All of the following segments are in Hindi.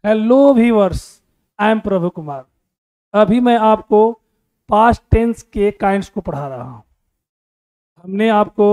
हेलो व्यूअर्स, आई एम प्रभु कुमार। अभी मैं आपको पास्ट टेंस के काइंड्स को पढ़ा रहा हूँ। हमने आपको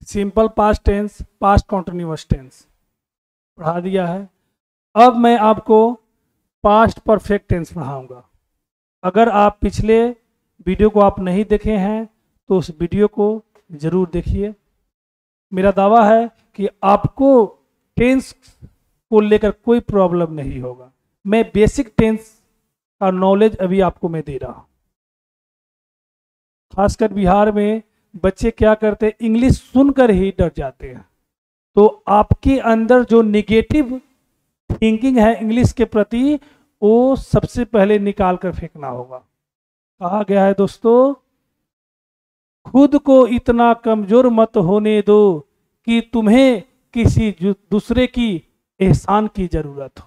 simple past tense, past continuous tense पढ़ा दिया है। अब मैं आपको पास्ट परफेक्ट टेंस पढ़ाऊंगा। अगर आप पिछले वीडियो को आप नहीं देखे हैं तो उस वीडियो को ज़रूर देखिए। मेरा दावा है कि आपको टेंस को लेकर कोई प्रॉब्लम नहीं होगा। मैं बेसिक टेंस का नॉलेज अभी आपको मैं दे रहा हूँ। खासकर बिहार में बच्चे क्या करते हैं, इंग्लिश सुनकर ही डर जाते हैं। तो आपके अंदर जो निगेटिव थिंकिंग है इंग्लिश के प्रति, वो सबसे पहले निकाल कर फेंकना होगा। कहा गया है दोस्तों, खुद को इतना कमजोर मत होने दो कि तुम्हें किसी दूसरे की एहसान की जरूरत हो।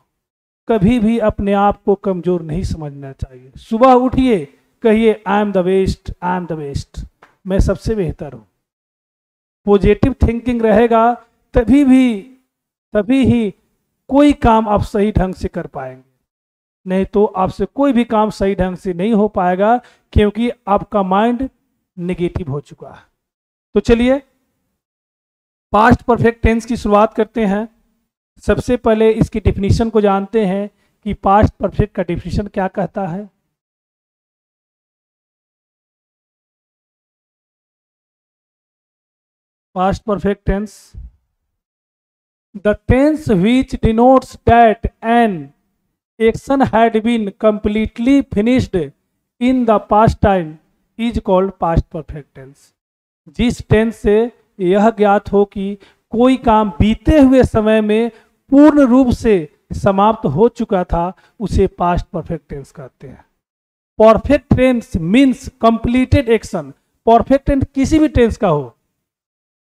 कभी भी अपने आप को कमजोर नहीं समझना चाहिए। सुबह उठिए, कहिए I am the best, I am the best, मैं सबसे बेहतर हूँ। पॉजिटिव थिंकिंग रहेगा तभी ही कोई काम आप सही ढंग से कर पाएंगे। नहीं तो आपसे कोई भी काम सही ढंग से नहीं हो पाएगा, क्योंकि आपका माइंड नेगेटिव हो चुका है। तो चलिए पास्ट परफेक्ट टेंस की शुरुआत करते हैं। सबसे पहले इसकी डेफिनेशन को जानते हैं कि पास्ट परफेक्ट का डेफिनेशन क्या कहता है। Past perfect tense, the tense which denotes that an action had been completely finished in the past time is called past perfect tense। जिस टेंस से यह ज्ञात हो कि कोई काम बीते हुए समय में पूर्ण रूप से समाप्त हो चुका था, उसे पास्ट परफेक्ट टेंस कहते हैं। Perfect tense means completed action. Perfect tense किसी भी टेंस का हो,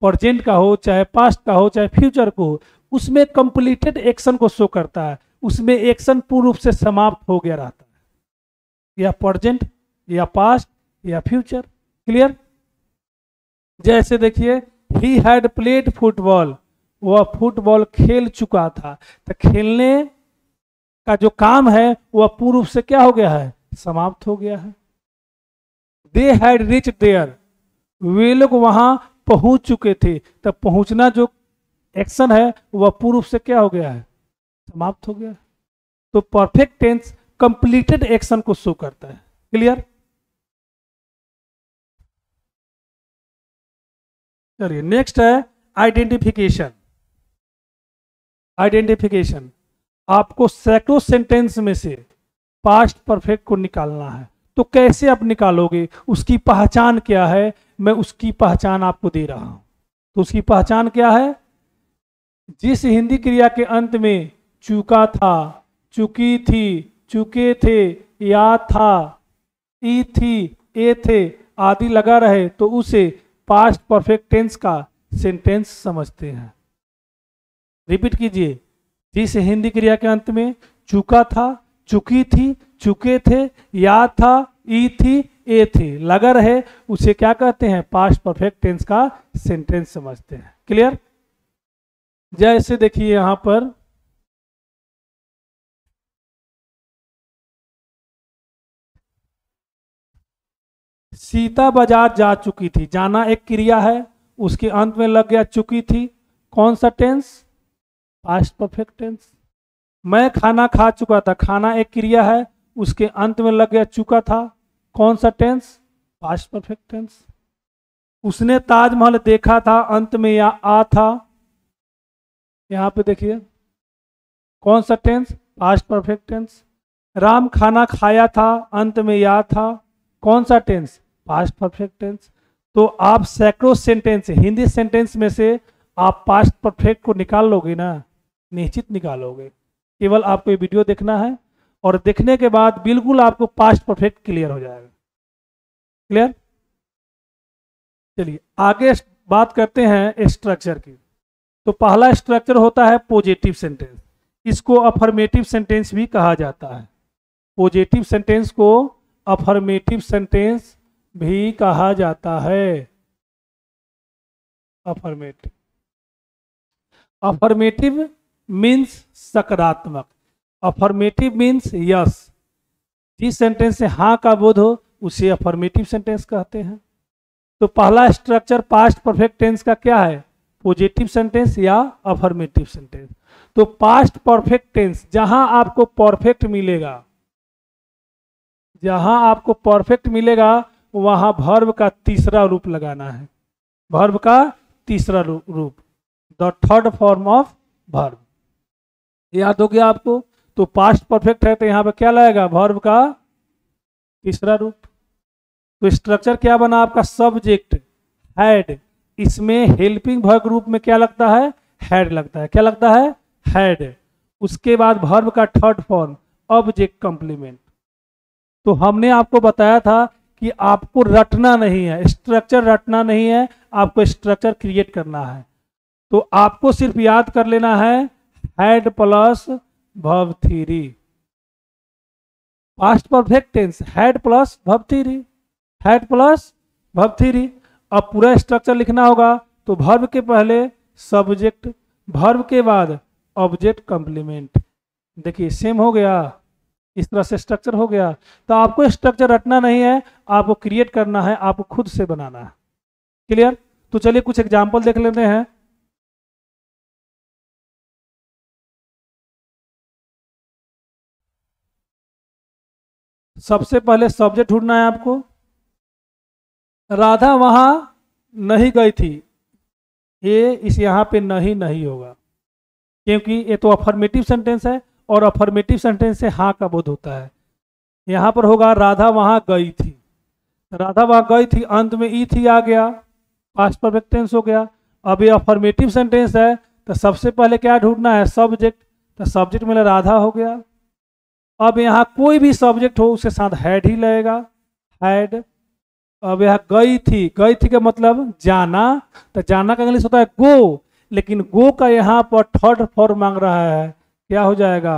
प्रेजेंट का हो, चाहे पास्ट का हो, चाहे फ्यूचर को हो, उसमें कंप्लीटेड एक्शन को शो करता है। उसमें एक्शन पूर्ण रूप से समाप्त हो गया रहता है, या प्रेजेंट या पास्ट या फ्यूचर। क्लियर? जैसे देखिए, ही हैड प्लेड फुटबॉल, वह फुटबॉल खेल चुका था। तो खेलने का जो काम है वह पूर्ण रूप से क्या हो गया है, समाप्त हो गया है। दे हैड रीच देयर, वे लोग वहां पहुंच चुके थे। तब पहुंचना जो एक्शन है वह पूर्ण रूप से क्या हो गया है, समाप्त हो गया। तो परफेक्ट टेंस कंप्लीटेड एक्शन को शो करता है। क्लियर? चलिए नेक्स्ट है आइडेंटिफिकेशन। आइडेंटिफिकेशन, आपको सैकड़ों सेंटेंस में से पास्ट परफेक्ट को निकालना है। तो कैसे आप निकालोगे, उसकी पहचान क्या है, मैं उसकी पहचान आपको दे रहा हूं। तो उसकी पहचान क्या है, जिस हिंदी क्रिया के अंत में चूका था, चुकी थी, चुके थे, या था, ई थी, ए थे आदि लगा रहे, तो उसे पास्ट परफेक्ट टेंस का सेंटेंस समझते हैं। रिपीट कीजिए, जिस हिंदी क्रिया के अंत में चूका था, चुकी थी, चुके थे, या था, ई थी, ए थे लगा रहे, उसे क्या कहते हैं, पास्ट परफेक्ट टेंस का सेंटेंस समझते हैं। क्लियर? जैसे देखिए यहां पर, सीता बाजार जा चुकी थी। जाना एक क्रिया है, उसके अंत में लग गया चुकी थी। कौन सा टेंस, पास्ट परफेक्ट टेंस। मैं खाना खा चुका था, खाना एक क्रिया है, उसके अंत में लग गया चुका था। कौन सा टेंस, पास्ट परफेक्ट टेंस। उसने ताजमहल देखा था, अंत में या आ था। यहां पे देखिए कौन सा tense, past perfect tense. Ram खाना खाया था, अंत में या था। कौन सा टेंस, पास्ट परफेक्ट टेंस। तो आप सैकड़ों सेंटेंस, हिंदी सेंटेंस में से आप पास्ट परफेक्ट को निकाल लोगे ना, निश्चित निकालोगे। केवल आपको ये वीडियो देखना है, और देखने के बाद बिल्कुल आपको पास्ट परफेक्ट क्लियर हो जाएगा। क्लियर? चलिए आगे बात करते हैं स्ट्रक्चर की। तो पहला स्ट्रक्चर होता है पॉजिटिव सेंटेंस। इसको अफर्मेटिव सेंटेंस भी कहा जाता है। पॉजिटिव सेंटेंस को अफर्मेटिव सेंटेंस भी कहा जाता है। अफर्मेटिव, अफर्मेटिव मीन्स सकारात्मक, अफर्मेटिव मीन्स यस। जिस सेंटेंस से हाँ का बोध हो उसे अफर्मेटिव सेंटेंस कहते हैं। तो पहला स्ट्रक्चर पास्ट परफेक्ट टेंस का क्या है, पॉजिटिव सेंटेंस या अफर्मेटिव सेंटेंस। तो पास्ट परफेक्ट टेंस जहां आपको परफेक्ट मिलेगा, जहां आपको परफेक्ट मिलेगा वहां वर्ब का तीसरा रूप लगाना है, वर्ब का तीसरा रूप, the third form of verb. याद हो गया आपको। तो पास्ट परफेक्ट है तो यहां पे क्या लगेगा, वर्ब का तीसरा रूप। तो स्ट्रक्चर क्या बना आपका, सब्जेक्ट हैड, इसमें हेल्पिंग वर्ब रूप में क्या लगता है, हैड लगता है। क्या लगता है, हैड। उसके बाद वर्ब का थर्ड फॉर्म ऑब्जेक्ट कंप्लीमेंट। तो हमने आपको बताया था कि आपको रटना नहीं है, स्ट्रक्चर रटना नहीं है, आपको स्ट्रक्चर क्रिएट करना है। तो आपको सिर्फ याद कर लेना है had plus verb three, past perfect tense had plus verb three, had plus verb three. अब पूरा स्ट्रक्चर लिखना होगा तो वर्ब के पहले सब्जेक्ट, वर्ब के बाद ऑब्जेक्ट कंप्लीमेंट। देखिए सेम हो गया, इस तरह से स्ट्रक्चर हो गया। तो आपको स्ट्रक्चर रटना नहीं है, आपको क्रिएट करना है, आपको खुद से बनाना है। क्लियर। तो चलिए कुछ एग्जांपल देख लेते हैं। सबसे पहले सब्जेक्ट ढूंढना है आपको। राधा वहां नहीं गई थी, ये इस यहाँ पे नहीं नहीं होगा क्योंकि ये तो अफर्मेटिव सेंटेंस है और अफर्मेटिव सेंटेंस से हाँ का बोध होता है। यहाँ पर होगा राधा वहां गई थी, राधा वहां गई थी, अंत में ई थी आ गया, पास्ट परफेक्ट टेंस हो गया। अब ये अफर्मेटिव सेंटेंस है तो सबसे पहले क्या ढूंढना है, सब्जेक्ट। तो सब्जेक्ट में राधा हो गया। अब यहाँ कोई भी सब्जेक्ट हो उसके साथ हैड ही लगेगा, हैड। अब यहाँ गई थी, गई थी का मतलब जाना, तो जाना का इंग्लिश होता है गो, लेकिन गो का यहाँ पर थर्ड फॉर्म मांग रहा है, क्या हो जाएगा,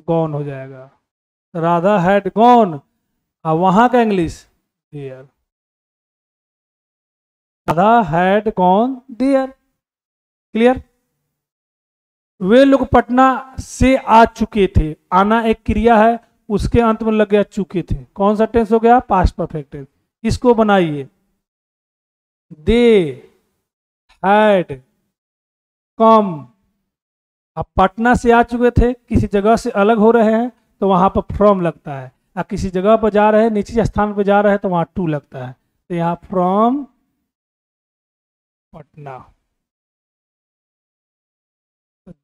गॉन हो जाएगा। राधा हैड गॉन, और वहां का English there, Radha had gone there. Clear. वे लोग पटना से आ चुके थे, आना एक क्रिया है, उसके अंत में लग गया चुके थे, कौन सा टेंस हो गया, पास्ट परफेक्ट टेंस। इसको बनाइए, दे हैड कम। अब पटना से आ चुके थे, किसी जगह से अलग हो रहे हैं तो वहां पर फ्रॉम लगता है, और किसी जगह पर जा रहे हैं, निश्चित स्थान पर जा रहे हैं तो वहां टू लगता है। तो यहाँ from Patna,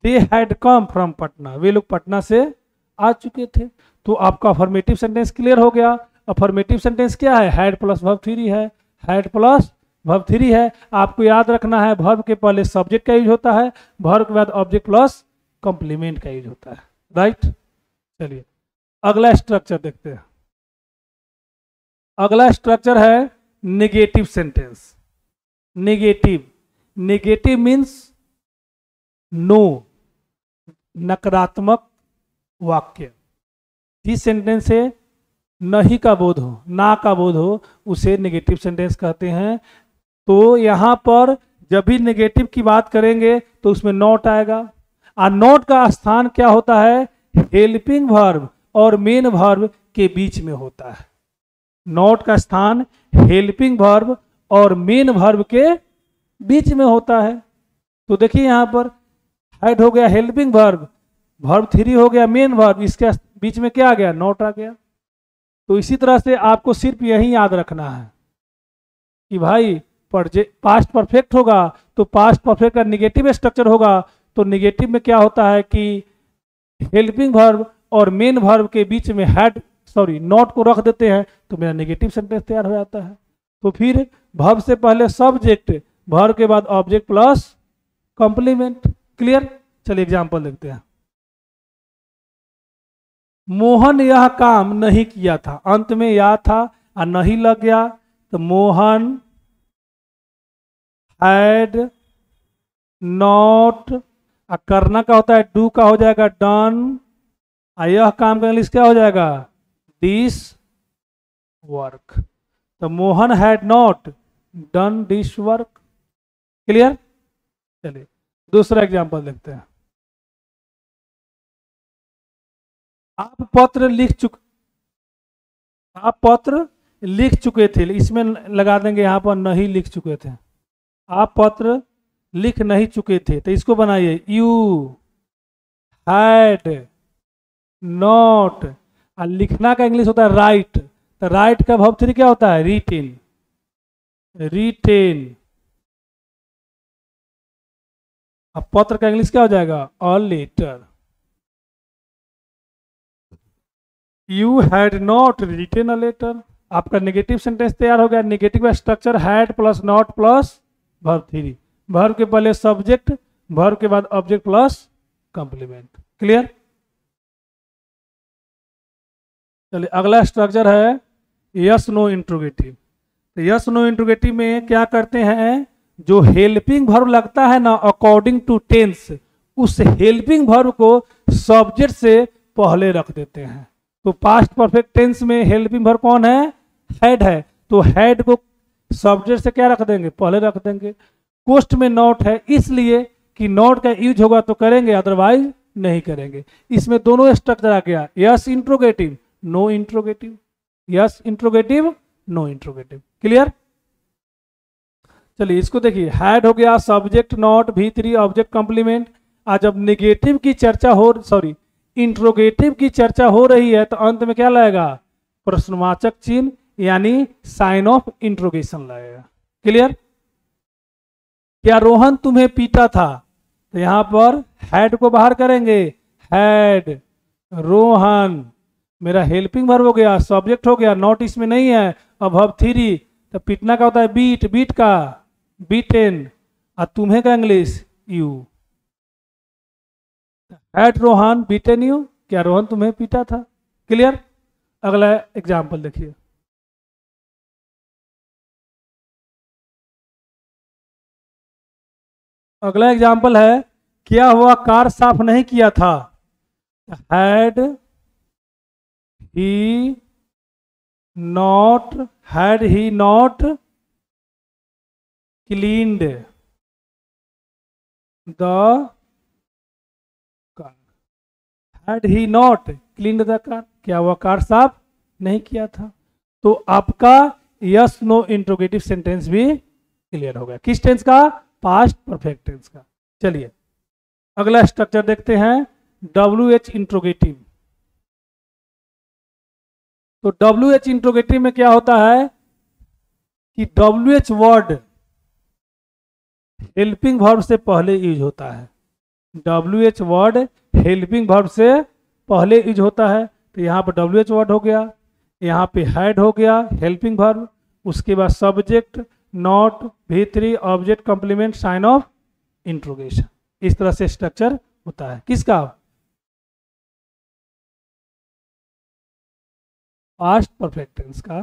they had come from Patna, वे लोग पटना से आ चुके थे। तो आपका अफर्मेटिव सेंटेंस क्लियर हो गया। अफर्मेटिव सेंटेंस क्या है, हैड प्लस वर्ब थ्री है, हैड प्लस वर्ब थ्री है। आपको याद रखना है वर्ब के पहले सब्जेक्ट का यूज होता है, वर्ब के बाद ऑब्जेक्ट प्लस कंप्लीमेंट का यूज होता है। राइट। चलिए अगला स्ट्रक्चर देखते हैं। अगला स्ट्रक्चर है negative sentence. Negative, negative means no, नकारात्मक वाक्य। जिस सेंटेंस से नहीं का बोध हो, ना का बोध हो, उसे नेगेटिव सेंटेंस कहते हैं। तो यहाँ पर जब भी नेगेटिव की बात करेंगे तो उसमें नॉट आएगा, और नॉट का स्थान क्या होता है, हेल्पिंग वर्ब और मेन वर्ब के बीच में होता है। नॉट का स्थान हेल्पिंग वर्ब और मेन वर्ब के बीच में होता है। तो देखिए यहाँ पर हैड हो गया हेल्पिंग वर्ब, वर्ब थ्री हो गया मेन वर्ब, इसके बीच में क्या आ गया, नॉट आ गया। तो इसी तरह से आपको सिर्फ यही याद रखना है कि भाई पास्ट परफेक्ट होगा तो पास्ट परफेक्ट का निगेटिव स्ट्रक्चर होगा। तो निगेटिव में क्या होता है कि हेल्पिंग वर्ब और मेन वर्ब के बीच में हैड नॉट को रख देते हैं, तो मेरा नेगेटिव सेंटेंस तैयार हो जाता है। तो फिर वर्ब से पहले सब्जेक्ट, वर्ब के बाद ऑब्जेक्ट प्लस कंप्लीमेंट। क्लियर। चलिए एग्जांपल देखते हैं। मोहन यह काम नहीं किया था, अंत में या था और नहीं लग गया, तो मोहन हैड नॉट, करना का होता है डू का हो जाएगा डन, और यह काम का इंग्लिश क्या हो जाएगा, दिस वर्क। तो Mohan had not done this work. Clear. चलिए दूसरा एग्जांपल देखते हैं। आप पत्र लिख चुक आप पत्र लिख चुके थे, इसमें लगा देंगे यहाँ पर नहीं लिख चुके थे। आप पत्र लिख नहीं चुके थे, तो इसको बनाइए यू हैड नॉट। और लिखना का इंग्लिश होता है राइट, तो राइट का वर्ब थ्री क्या होता है? रिटेन। रिटेन। अब पत्र का इंग्लिश क्या हो जाएगा? A letter. You had not written a letter. आपका नेगेटिव सेंटेंस तैयार हो गया। नेगेटिव का structure had plus not plus verb three. Verb के पहले सब्जेक्ट, वर्ब के बाद ऑब्जेक्ट प्लस कंप्लीमेंट। क्लियर? चलिए अगला स्ट्रक्चर है यस नो इंट्रोगेटिव। तो यस नो इंट्रोगेटिव में क्या करते हैं, जो हेल्पिंग वर्ब लगता है ना अकॉर्डिंग टू टेंस, उस हेल्पिंग वर्ब को सब्जेक्ट से पहले रख देते हैं। तो पास्ट परफेक्ट टेंस में हेल्पिंग वर्ब कौन है? हैड है, तो हैड को सब्जेक्ट से क्या रख देंगे? पहले रख देंगे। पोस्ट में नॉट है, इसलिए कि नॉट का यूज होगा तो करेंगे, अदरवाइज नहीं करेंगे। इसमें दोनों स्ट्रक्चर आ गया, yes interrogative no interrogative, yes interrogative no interrogative. Clear? चलिए इसको देखिए, हैड हो गया subject not V three object complement. आज जब निगेटिव की चर्चा हो, सॉरी इंट्रोगेटिव की चर्चा हो रही है, तो अंत में क्या लाएगा? प्रश्नवाचक चिन्ह, यानी साइन ऑफ इंट्रोगेशन लाएगा। क्लियर? क्या रोहन तुम्हें पीटा था? तो यहां पर हैड को बाहर करेंगे, हैड रोहन, मेरा हेल्पिंग वर्ब हो गया, सब्जेक्ट हो गया, नॉट इसमें नहीं है, अब वर्ब थ्री, तो पीटना का होता है बीट, बीट का बीटेन, और तुम्हें का English you. Had Rohan beaten you, क्या रोहन तुम्हें पीटा था? क्लियर? अगला एग्जाम्पल देखिए। अगला एग्जाम्पल है, क्या हुआ कार साफ नहीं किया था? Had he not, had he not cleaned the car. Had he not cleaned the car, क्या हुआ कार साफ नहीं किया था? तो आपका यस नो इंट्रोगेटिव सेंटेंस भी क्लियर हो गया। किस टेंस का? पास्ट परफेक्ट टेंस का। चलिए अगला स्ट्रक्चर देखते हैं, डब्ल्यू एच इंट्रोगेटिव। तो डब्ल्यू एच इंट्रोगेटिव में क्या होता है कि W H word helping verb से पहले यूज होता है। W H word helping verb से पहले यूज होता है, तो यहाँ पर डब्ल्यू एच वर्ड हो गया, यहाँ पे हैड हो गया हेल्पिंग वर्ब, उसके बाद subject not V three object complement sign of interrogation. इस तरह से स्ट्रक्चर होता है। किसका? पास्ट परफेक्ट टेंस का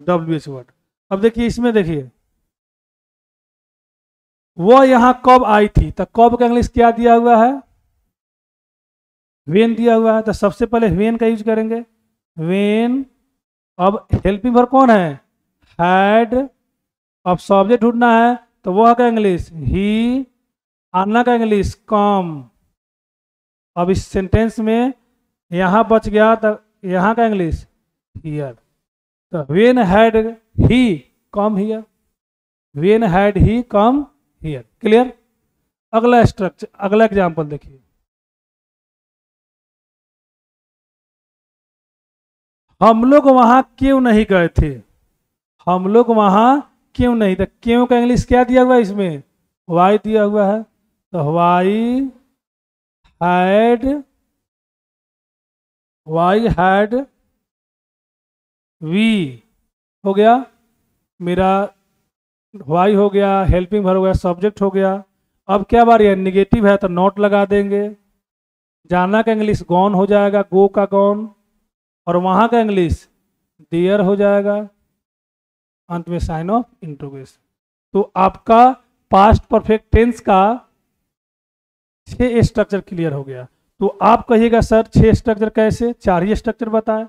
डब्ल्यू एच वर्ड। अब देखिए इसमें देखिए, वह यहां कब आई थी, तो कब का इंग्लिश क्या दिया हुआ है? वेन दिया हुआ है, तो सबसे पहले वेन का यूज करेंगे, वेन। अब हेल्पिंग वर्ब कौन है? हैड। अब सब्जेक्ट ढूंढना है, तो वह का इंग्लिश ही, आना का इंग्लिश कम। अब इस सेंटेंस में यहां बच गया, तो यहां का इंग्लिश हियर। तो when had he come here, when had he come here. Clear? अगला स्ट्रक्चर, अगला एग्जांपल देखिए, हम लोग वहां क्यों नहीं गए थे? हम लोग वहां क्यों नहीं, तो क्यों का इंग्लिश क्या दिया हुआ है इसमें? वाई दिया हुआ है, तो वाई हैड वी हो गया, मेरा वाई हो गया, हेल्पिंग वर्ब हो गया, सब्जेक्ट हो गया। अब क्या बारी है? निगेटिव है तो नॉट लगा देंगे, जाना का इंग्लिश गॉन हो जाएगा, गो का गॉन, और वहां का इंग्लिश देयर हो जाएगा, अंत में साइन ऑफ इंट्रोगेशन। तो आपका पास्ट परफेक्ट टेंस का 6 स्ट्रक्चर क्लियर हो गया। तो आप कहिएगा सर 6 स्ट्रक्चर कैसे? 4 ही स्ट्रक्चर बताएं।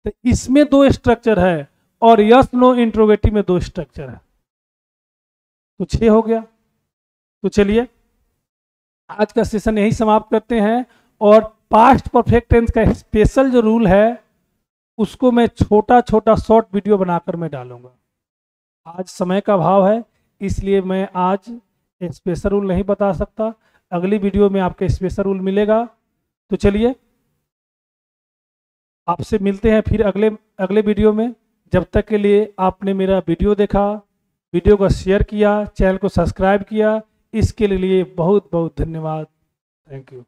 तो इसमें 2 स्ट्रक्चर है और यस नो इंट्रोगेटिव में 2 स्ट्रक्चर है, तो 6 हो गया। तो चलिए आज का सेशन यही समाप्त करते हैं। और पास्ट परफेक्ट टेंस का स्पेशल जो रूल है उसको मैं छोटा छोटा शॉर्ट वीडियो बनाकर मैं डालूंगा। आज समय का अभाव है इसलिए मैं आज स्पेशल रूल नहीं बता सकता। अगली वीडियो में आपके स्पेशल रूल मिलेगा। तो चलिए आपसे मिलते हैं फिर अगले वीडियो में। जब तक के लिए आपने मेरा वीडियो देखा, वीडियो को शेयर किया, चैनल को सब्सक्राइब किया, इसके लिए बहुत बहुत धन्यवाद। Thank you.